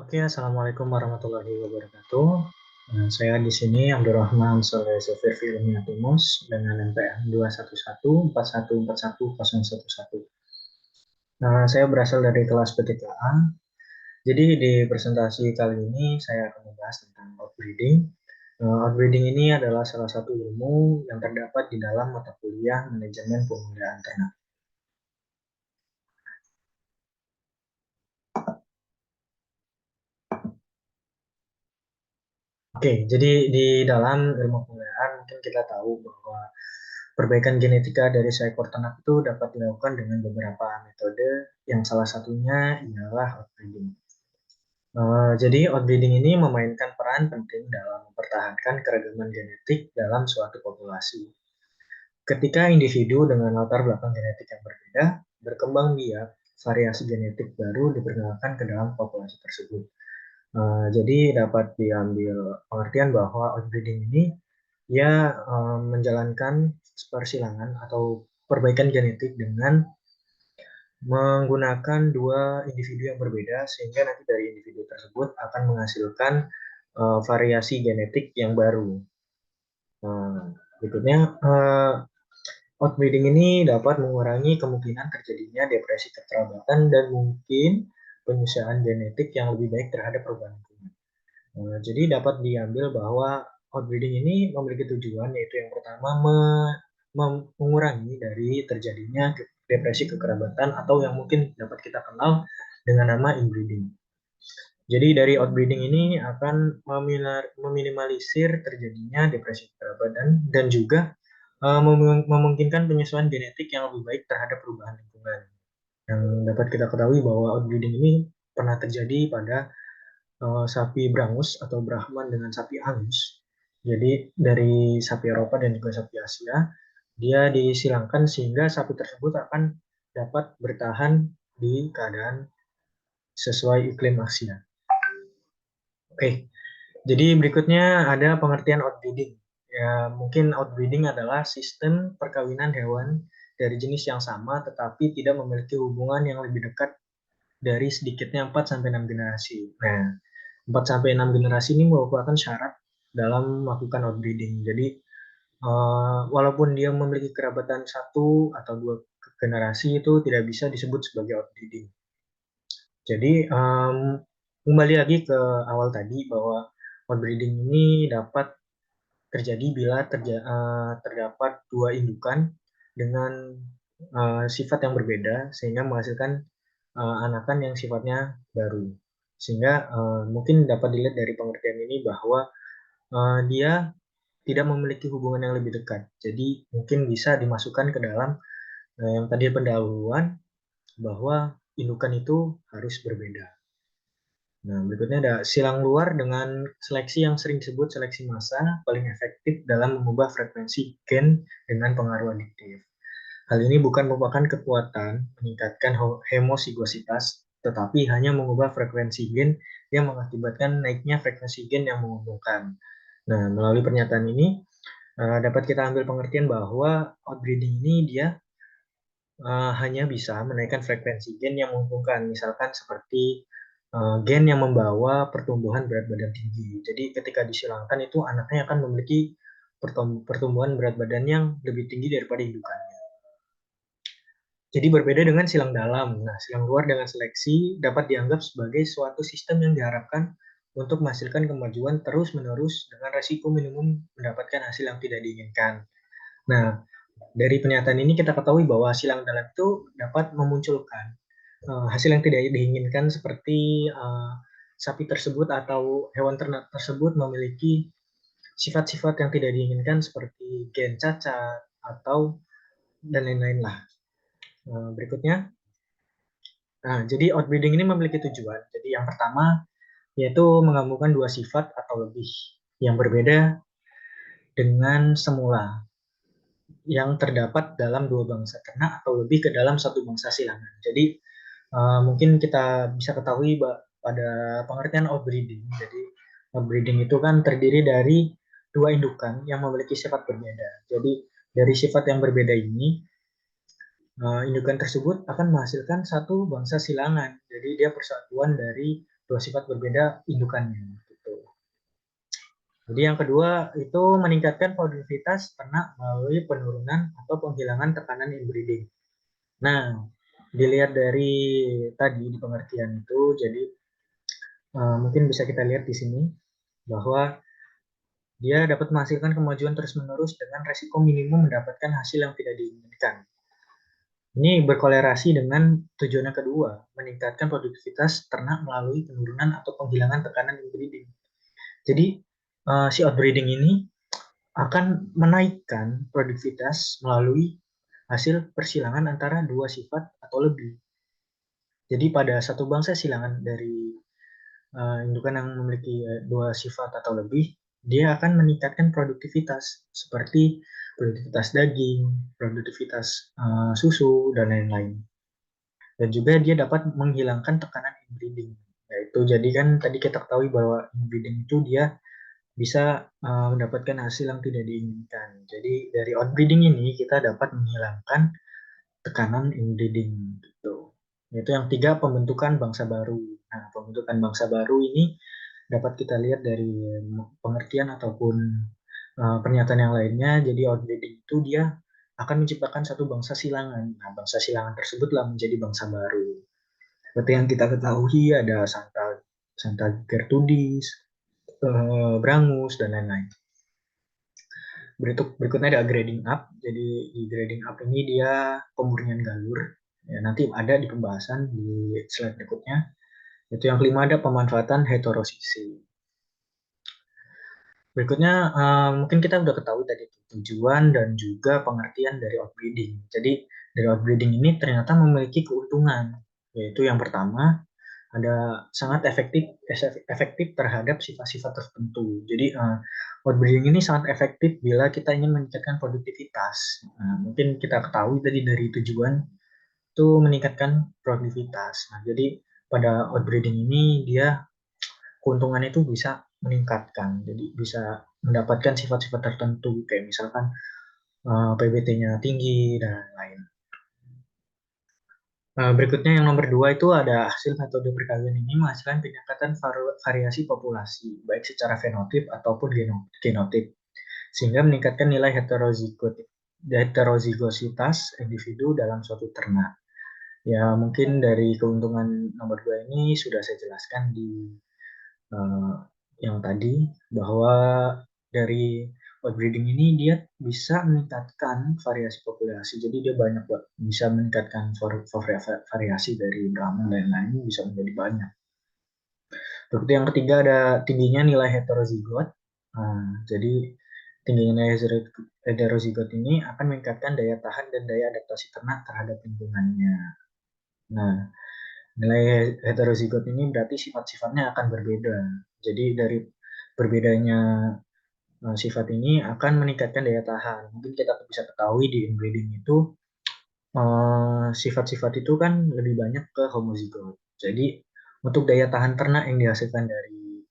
Oke, assalamualaikum warahmatullahi wabarakatuh. Saya di sini Abdurrahman Soleh Zafir Ilmiatumus dengan NPM 211414141. Saya berasal dari kelas PTKA. Jadi di presentasi kali ini saya akan membahas tentang outbreeding. Outbreeding ini adalah salah satu ilmu yang terdapat di dalam mata kuliah manajemen pemeliharaan ternak. Oke, jadi di dalam ilmu pemeliharaan mungkin kita tahu bahwa perbaikan genetika dari seekor ternak itu dapat dilakukan dengan beberapa metode, yang salah satunya ialah outbreeding. Jadi outbreeding ini memainkan peran penting dalam mempertahankan keragaman genetik dalam suatu populasi. Ketika individu dengan latar belakang genetik yang berbeda berkembang biak, variasi genetik baru diperkenalkan ke dalam populasi tersebut. Jadi dapat diambil pengertian bahwa outbreeding ini ia menjalankan persilangan atau perbaikan genetik dengan menggunakan dua individu yang berbeda sehingga nanti dari individu tersebut akan menghasilkan variasi genetik yang baru. Berikutnya, outbreeding ini dapat mengurangi kemungkinan terjadinya depresi kekerabatan dan mungkin penyesuaian genetik yang lebih baik terhadap perubahan lingkungan. Jadi dapat diambil bahwa outbreeding ini memiliki tujuan, yaitu yang pertama mengurangi dari terjadinya depresi kekerabatan atau yang mungkin dapat kita kenal dengan nama inbreeding. Jadi dari outbreeding ini akan meminimalisir terjadinya depresi kekerabatan dan juga memungkinkan penyesuaian genetik yang lebih baik terhadap perubahan lingkungan. Yang dapat kita ketahui bahwa outbreeding ini pernah terjadi pada sapi Brangus atau Brahman dengan sapi Angus. Jadi dari sapi Eropa dan juga sapi Asia, dia disilangkan sehingga sapi tersebut akan dapat bertahan di keadaan sesuai iklim Asia. Oke, jadi berikutnya ada pengertian outbreeding. Ya, mungkin outbreeding adalah sistem perkawinan hewan dari jenis yang sama tetapi tidak memiliki hubungan yang lebih dekat dari sedikitnya 4 sampai 6 generasi. Nah, 4 sampai 6 generasi ini merupakan syarat dalam melakukan outbreeding. Jadi walaupun dia memiliki kerabatan satu atau dua generasi itu tidak bisa disebut sebagai outbreeding. Jadi kembali lagi ke awal tadi bahwa outbreeding ini dapat terjadi bila terdapat dua indukan dengan sifat yang berbeda sehingga menghasilkan anakan yang sifatnya baru. Sehingga mungkin dapat dilihat dari pengertian ini bahwa dia tidak memiliki hubungan yang lebih dekat. Jadi mungkin bisa dimasukkan ke dalam yang tadi pendahuluan bahwa indukan itu harus berbeda. Nah, berikutnya ada silang luar dengan seleksi yang sering disebut seleksi massa paling efektif dalam mengubah frekuensi gen dengan pengaruh adiktif. Hal ini bukan merupakan kekuatan meningkatkan hemozigositas, tetapi hanya mengubah frekuensi gen yang mengakibatkan naiknya frekuensi gen yang menguntungkan. Nah, melalui pernyataan ini dapat kita ambil pengertian bahwa outbreeding ini dia hanya bisa menaikkan frekuensi gen yang menguntungkan, misalkan seperti gen yang membawa pertumbuhan berat badan tinggi. Jadi ketika disilangkan itu anaknya akan memiliki pertumbuhan berat badan yang lebih tinggi daripada indukannya. Jadi berbeda dengan silang dalam. Nah, silang luar dengan seleksi dapat dianggap sebagai suatu sistem yang diharapkan untuk menghasilkan kemajuan terus-menerus dengan resiko minimum mendapatkan hasil yang tidak diinginkan. Nah, dari pernyataan ini kita ketahui bahwa silang dalam itu dapat memunculkan hasil yang tidak diinginkan seperti sapi tersebut atau hewan ternak tersebut memiliki sifat-sifat yang tidak diinginkan seperti gen cacat atau dan lain-lain lah. Berikutnya, jadi outbreeding ini memiliki tujuan. Jadi yang pertama yaitu menggabungkan dua sifat atau lebih yang berbeda dengan semula yang terdapat dalam dua bangsa ternak atau lebih ke dalam satu bangsa silangan. Jadi mungkin kita bisa ketahui pada pengertian outbreeding. Jadi outbreeding itu kan terdiri dari dua indukan yang memiliki sifat berbeda. Jadi dari sifat yang berbeda ini, indukan tersebut akan menghasilkan satu bangsa silangan. Jadi dia persatuan dari dua sifat berbeda indukannya. Gitu. Jadi yang kedua itu meningkatkan produktivitas ternak melalui penurunan atau penghilangan tekanan inbreeding. Nah, dilihat dari tadi di pengertian itu, jadi mungkin bisa kita lihat di sini bahwa dia dapat menghasilkan kemajuan terus-menerus dengan resiko minimum mendapatkan hasil yang tidak diinginkan. Ini berkolerasi dengan tujuan yang kedua, meningkatkan produktivitas ternak melalui penurunan atau penghilangan tekanan inbreeding. Jadi, si outbreeding ini akan menaikkan produktivitas melalui hasil persilangan antara dua sifat atau lebih. Jadi pada satu bangsa silangan dari indukan yang memiliki dua sifat atau lebih, dia akan meningkatkan produktivitas seperti produktivitas daging, produktivitas susu, dan lain-lain. Dan juga dia dapat menghilangkan tekanan inbreeding. Yaitu jadi kan tadi kita ketahui bahwa inbreeding itu dia bisa mendapatkan hasil yang tidak diinginkan. Jadi dari outbreeding ini kita dapat menghilangkan tekanan inbreeding gitu. Yaitu yang tiga, pembentukan bangsa baru. Nah, pembentukan bangsa baru ini dapat kita lihat dari pengertian ataupun pernyataan yang lainnya. Jadi outbreeding itu dia akan menciptakan satu bangsa silangan. Nah, bangsa silangan tersebutlah menjadi bangsa baru. Seperti yang kita ketahui ada Santa Santa Gertrudis, Brangus, dan lain-lain. Berikutnya ada grading up. Jadi di grading up ini dia pemurnian galur. Ya, nanti ada di pembahasan di slide berikutnya. Itu yang kelima ada pemanfaatan heterosisi. Berikutnya mungkin kita udah ketahui tadi tujuan dan juga pengertian dari outbreeding. Jadi dari outbreeding ini ternyata memiliki keuntungan, yaitu yang pertama ada sangat efektif terhadap sifat-sifat tertentu. Jadi outbreeding ini sangat efektif bila kita ingin meningkatkan produktivitas. Mungkin kita ketahui tadi dari tujuan itu meningkatkan produktivitas. Nah, jadi pada outbreeding ini dia keuntungannya itu bisa meningkatkan. Jadi bisa mendapatkan sifat-sifat tertentu kayak misalkan PBT-nya tinggi dan lain. Berikutnya yang nomor dua itu ada hasil metode perkawinan ini menghasilkan peningkatan variasi populasi, baik secara fenotip ataupun genotip, sehingga meningkatkan nilai heterozigositas individu dalam suatu ternak. Ya, mungkin dari keuntungan nomor dua ini sudah saya jelaskan di yang tadi, bahwa dari outbreeding ini dia bisa meningkatkan variasi populasi. Jadi dia banyak bisa meningkatkan variasi dari Brahman dan lain-lain bisa menjadi banyak. Berikut yang ketiga ada tingginya nilai heterozigot. Jadi tingginya nilai heterozigot ini akan meningkatkan daya tahan dan daya adaptasi ternak terhadap lingkungannya. Nah, nilai heterozigot ini berarti sifat-sifatnya akan berbeda. Jadi dari berbedanya sifat ini akan meningkatkan daya tahan. Mungkin kita bisa ketahui di inbreeding itu sifat-sifat itu kan lebih banyak ke homozigot. Jadi untuk daya tahan ternak yang dihasilkan dari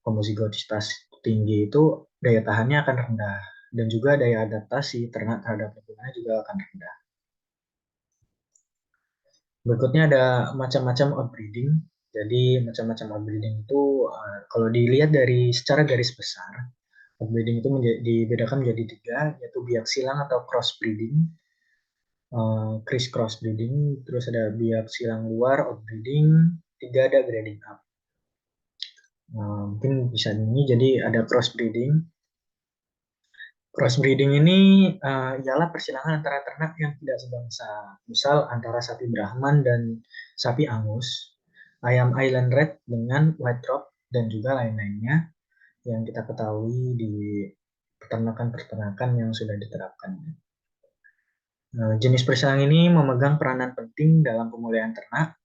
homozigotitas tinggi itu daya tahannya akan rendah dan juga daya adaptasi ternak terhadap lingkungannya juga akan rendah. Berikutnya ada macam-macam outbreeding. Jadi macam-macam outbreeding itu kalau dilihat dari secara garis besar, outbreeding itu dibedakan menjadi tiga, yaitu biak silang atau crossbreeding, criss crossbreeding, terus ada biak silang luar outbreeding, tiga ada grading up. Mungkin bisa ini, jadi ada crossbreeding. Crossbreeding ini ialah persilangan antara ternak yang tidak sebangsa, misal antara sapi Brahman dan sapi Angus, ayam Island Red dengan White Rock, dan juga lain-lainnya yang kita ketahui di peternakan-peternakan yang sudah diterapkan. Jenis persilangan ini memegang peranan penting dalam pemulihan ternak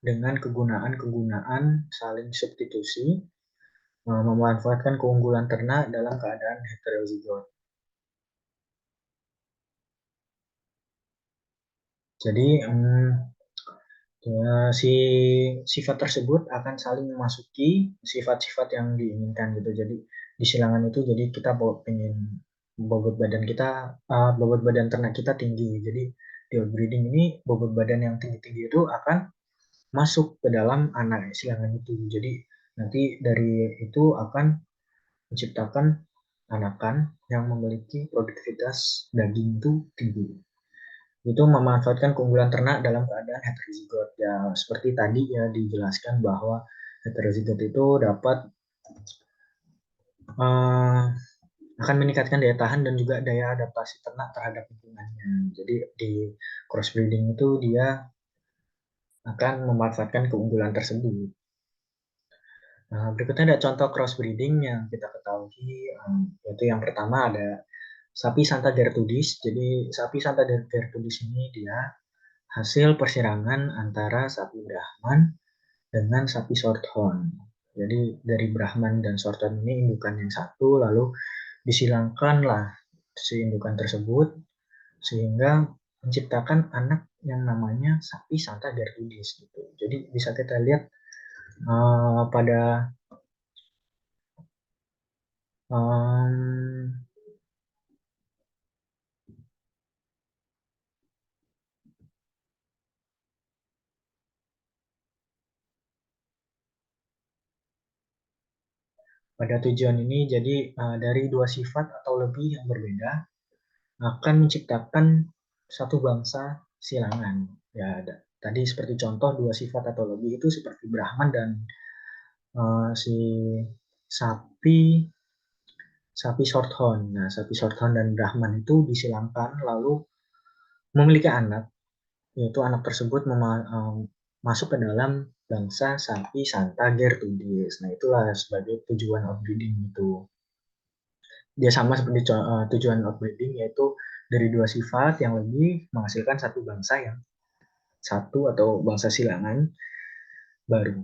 dengan kegunaan-kegunaan saling substitusi, memanfaatkan keunggulan ternak dalam keadaan heterozigot. Jadi si sifat tersebut akan saling memasuki sifat-sifat yang diinginkan gitu. Jadi di silangan itu jadi kita pengen bobot badan kita, bobot badan ternak kita tinggi. Jadi di outbreeding ini bobot badan yang tinggi-tinggi itu akan masuk ke dalam anak silangan itu. Jadi nanti dari itu akan menciptakan anakan yang memiliki produktivitas daging itu tinggi. Itu memanfaatkan keunggulan ternak dalam keadaan heterozigot. Ya, seperti tadi ya dijelaskan bahwa heterozigot itu dapat uh, akan meningkatkan daya tahan dan juga daya adaptasi ternak terhadap lingkungannya. Jadi di crossbreeding itu dia akan memanfaatkan keunggulan tersebut. Nah, berikutnya ada contoh crossbreeding yang kita ketahui, yaitu yang pertama ada sapi Santa Gertrudis. Jadi sapi Santa Gertrudis ini dia hasil persirangan antara sapi Brahman dengan sapi Shorthorn. Jadi dari Brahman dan Shorthorn ini indukan yang satu, lalu disilangkanlah si indukan tersebut sehingga menciptakan anak yang namanya sapi Santa Gertrudis gitu. Jadi bisa kita lihat pada um, pada tujuan ini jadi dari dua sifat atau lebih yang berbeda akan menciptakan satu bangsa silangan. Ya, tadi seperti contoh dua sifat atau lebih itu seperti Brahman dan si sapi sapi Shorthorn. Nah, sapi Shorthorn dan Brahman itu disilangkan lalu memiliki anak, yaitu anak tersebut masuk ke dalam bangsa sapi Santa Gertrudis. Nah, itulah sebagai tujuan outbreeding itu. Dia sama seperti tujuan outbreeding, yaitu dari dua sifat yang lebih menghasilkan satu bangsa yang satu atau bangsa silangan baru.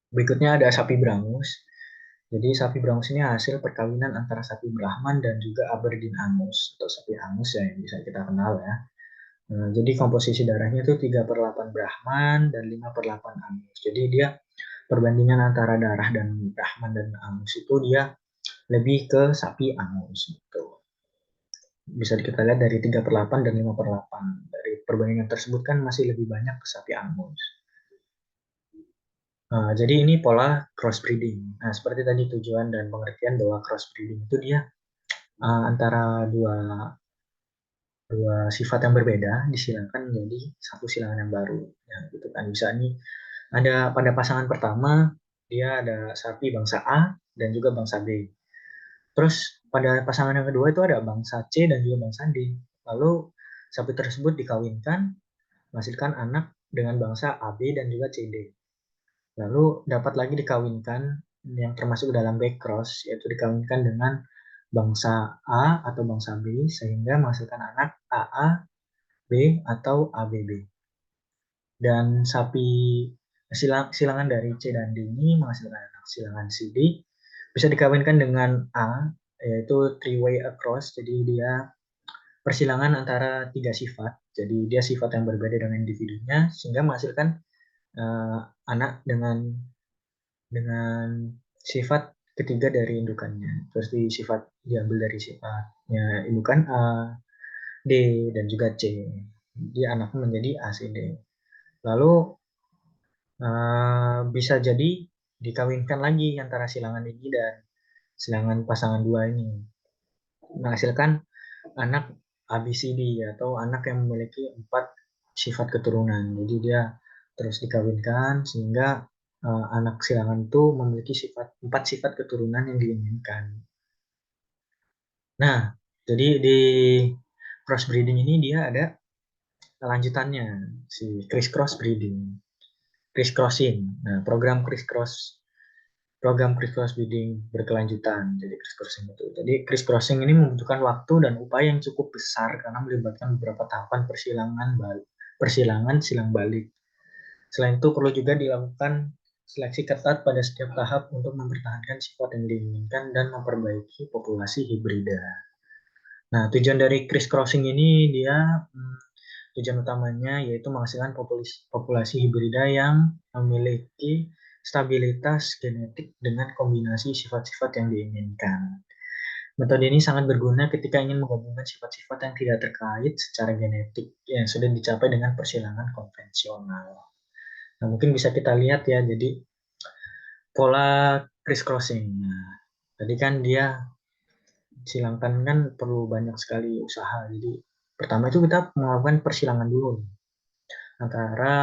Berikutnya ada sapi Brangus. Jadi sapi Brangus ini hasil perkawinan antara sapi Brahman dan juga Aberdeen Angus atau sapi Angus ya yang bisa kita kenal ya. Nah, jadi komposisi darahnya itu 3/8 Brahman dan 5/8 Angus. Jadi dia perbandingan antara darah dan Brahman dan Angus itu dia lebih ke sapi Angus gitu. Bisa kita lihat dari 3/8 dan 5/8. Dari perbandingan tersebut kan masih lebih banyak ke sapi Angus. Jadi ini pola crossbreeding. Nah, seperti tadi tujuan dan pengertian bahwa crossbreeding itu dia antara dua dua sifat yang berbeda disilangkan menjadi satu silangan yang baru. Ya, gitu kan. Bisa nih ada pada pasangan pertama dia ada sapi bangsa A dan juga bangsa B. Terus pada pasangan yang kedua itu ada bangsa C dan juga bangsa D. Lalu sapi tersebut dikawinkan menghasilkan anak dengan bangsa AB dan juga CD. Lalu dapat lagi dikawinkan yang termasuk dalam back cross, yaitu dikawinkan dengan bangsa A atau bangsa B sehingga menghasilkan anak AA, B atau ABB. Dan sapi silangan dari C dan D ini menghasilkan anak silangan CD bisa dikawinkan dengan A, yaitu three way across. Jadi dia persilangan antara tiga sifat. Jadi dia sifat yang berbeda dengan individunya sehingga menghasilkan uh, anak dengan sifat ketiga dari indukannya. Terus di sifat diambil dari sifatnya indukan A, D, dan juga C. Jadi anaknya menjadi A, C, D. Lalu bisa jadi dikawinkan lagi antara silangan ini dan silangan pasangan dua ini. Menghasilkan anak ABCD atau anak yang memiliki 4 sifat keturunan. Jadi dia terus dikawinkan sehingga anak silangan itu memiliki 4 sifat keturunan yang diinginkan. Nah, jadi di crossbreeding ini dia ada lanjutannya, si criss-cross breeding, criss-crossing. Nah, program criss-cross breeding berkelanjutan, jadi criss-crossing itu. Jadi criss-crossing ini membutuhkan waktu dan upaya yang cukup besar karena melibatkan beberapa tahapan persilangan silang balik. Selain itu perlu juga dilakukan seleksi ketat pada setiap tahap untuk mempertahankan sifat yang diinginkan dan memperbaiki populasi hibrida. Nah, tujuan dari criss-crossing ini dia tujuan utamanya yaitu menghasilkan populasi hibrida yang memiliki stabilitas genetik dengan kombinasi sifat-sifat yang diinginkan. Metode ini sangat berguna ketika ingin menggabungkan sifat-sifat yang tidak terkait secara genetik yang sudah dicapai dengan persilangan konvensional. Nah, mungkin bisa kita lihat ya, jadi pola crisscrossing. Nah, tadi kan dia silangkan kan perlu banyak sekali usaha. Jadi pertama itu kita melakukan persilangan dulu nih, antara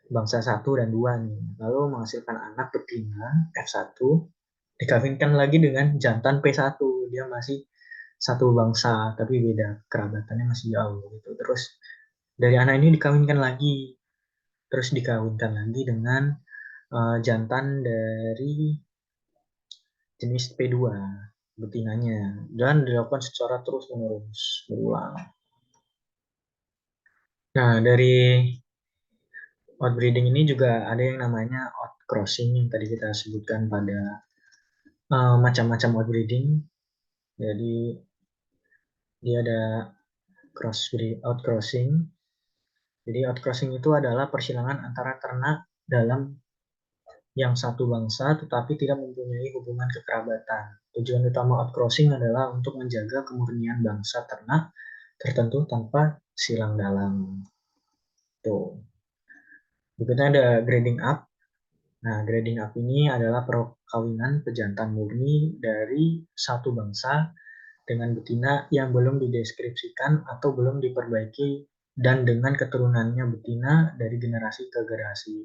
bangsa 1 dan 2 nih. Lalu menghasilkan anak betina F1 dikawinkan lagi dengan jantan P1. Dia masih satu bangsa tapi beda kerabatannya masih jauh gitu. Terus dari anak ini dikawinkan lagi, terus dikawinkan lagi dengan jantan dari jenis P2 betinanya dan dilakukan secara terus-menerus berulang. Nah, dari outbreeding ini juga ada yang namanya outcrossing yang tadi kita sebutkan pada macam-macam outbreeding. Jadi dia ada outcrossing. Jadi outcrossing itu adalah persilangan antara ternak dalam yang satu bangsa tetapi tidak mempunyai hubungan kekerabatan. Tujuan utama outcrossing adalah untuk menjaga kemurnian bangsa ternak tertentu tanpa silang dalam. Tuh. Berikutnya ada grading up. Nah, grading up ini adalah perkawinan pejantan murni dari satu bangsa dengan betina yang belum dideskripsikan atau belum diperbaiki dan dengan keturunannya betina dari generasi ke generasi.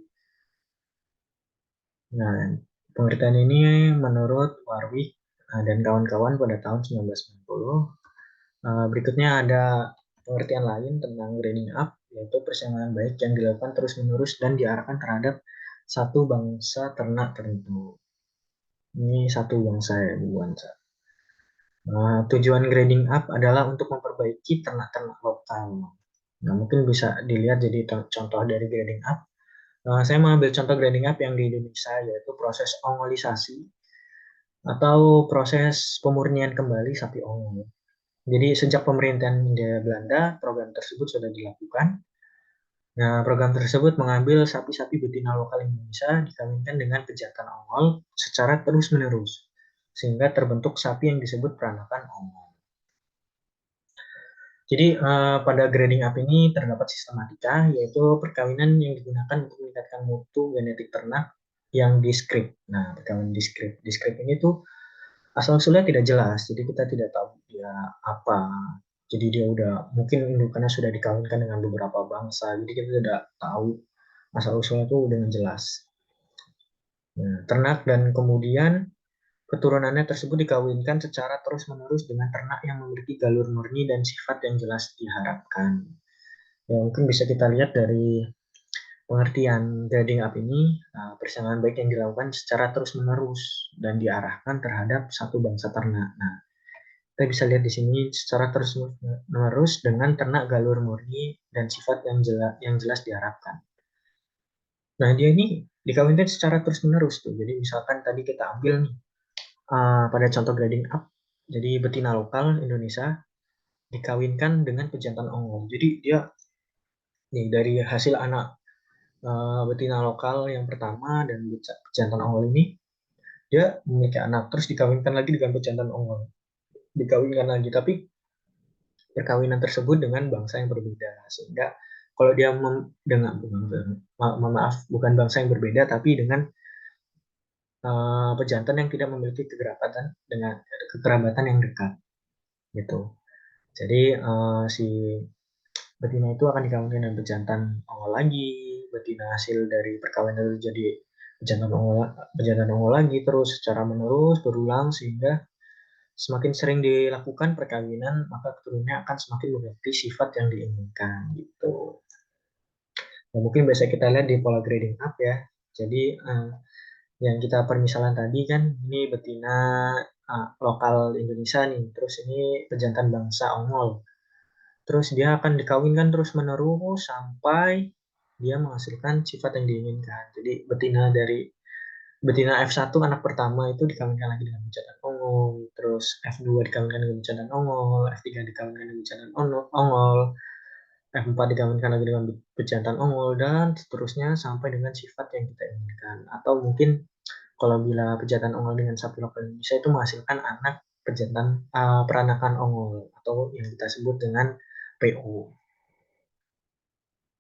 Nah, pengertian ini menurut Warwick dan kawan-kawan pada tahun 1990. Berikutnya ada pengertian lain tentang grading up, yaitu persaingan baik yang dilakukan terus-menerus dan diarahkan terhadap satu bangsa ternak tertentu. Ini satu bangsa ya, bangsa. Tujuan grading up adalah untuk memperbaiki ternak-ternak lokal. Nah, mungkin bisa dilihat jadi contoh dari grading up. Saya mengambil contoh grading up yang di Indonesia, yaitu proses ongolisasi atau proses pemurnian kembali sapi ongol. Jadi sejak pemerintahan Hindia Belanda, program tersebut sudah dilakukan. Nah, program tersebut mengambil sapi-sapi betina lokal Indonesia dikawinkan dengan pejantan ongol secara terus-menerus, sehingga terbentuk sapi yang disebut peranakan ongol. Jadi pada grading up ini terdapat sistematika, yaitu perkawinan yang digunakan untuk meningkatkan mutu genetik ternak yang diskrit. Nah, perkawinan diskrit. Diskrit ini tuh asal-usulnya tidak jelas, jadi kita tidak tahu dia apa. Jadi dia udah, mungkin indukannya sudah dikawinkan dengan beberapa bangsa, jadi kita tidak tahu asal-usulnya tuh dengan jelas. Nah, ternak dan kemudian keturunannya tersebut dikawinkan secara terus-menerus dengan ternak yang memiliki galur murni dan sifat yang jelas diharapkan. Ya, mungkin bisa kita lihat dari pengertian grading up ini, persaingan baik yang dilakukan secara terus-menerus dan diarahkan terhadap satu bangsa ternak. Nah, kita bisa lihat di sini secara terus-menerus dengan ternak galur murni dan sifat yang jelas diharapkan. Nah, dia ini dikawinkan secara terus-menerus tuh. Jadi misalkan tadi kita ambil nih pada contoh grading up, jadi betina lokal Indonesia dikawinkan dengan pejantan ongol. Jadi dia nih dari hasil anak betina lokal yang pertama dan pejantan ongol ini, dia memiliki anak terus dikawinkan lagi dengan pejantan ongol, dikawinkan lagi, tapi perkawinan tersebut dengan bangsa yang berbeda, sehingga kalau dia dengan maaf bukan bangsa yang berbeda tapi dengan pejantan yang tidak memiliki kekerabatan yang dekat gitu. Jadi si betina itu akan dikawinkan dengan pejantan ongol lagi, betina hasil dari perkawinan itu jadi pejantan ongol lagi terus secara menerus berulang sehingga semakin sering dilakukan perkawinan maka keturunannya akan semakin memiliki sifat yang diinginkan gitu. Nah, mungkin bisa kita lihat di pola grading up ya. Jadi yang kita permisalan tadi kan ini betina lokal Indonesia nih, terus ini pejantan bangsa ongol. Terus dia akan dikawinkan terus menerus sampai dia menghasilkan sifat yang diinginkan. Jadi betina F1 anak pertama itu dikawinkan lagi dengan pejantan ongol, terus F2 dikawinkan dengan pejantan ongol, F3 dikawinkan dengan pejantan ongol, F4 dikawinkan lagi dengan pejantan ongol, dan seterusnya sampai dengan sifat yang kita inginkan. Atau mungkin kalau bila pejantan ongol dengan sapi lokal Indonesia itu menghasilkan anak peranakan ongol atau yang kita sebut dengan PO.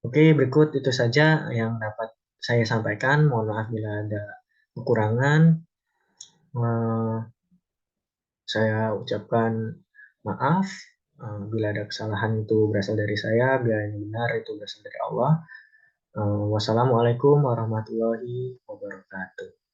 Oke, berikut itu saja yang dapat saya sampaikan. Mohon maaf bila ada kekurangan. Eh, saya ucapkan maaf bila ada kesalahan itu berasal dari saya, bila yang benar itu berasal dari Allah. Wassalamualaikum warahmatullahi wabarakatuh.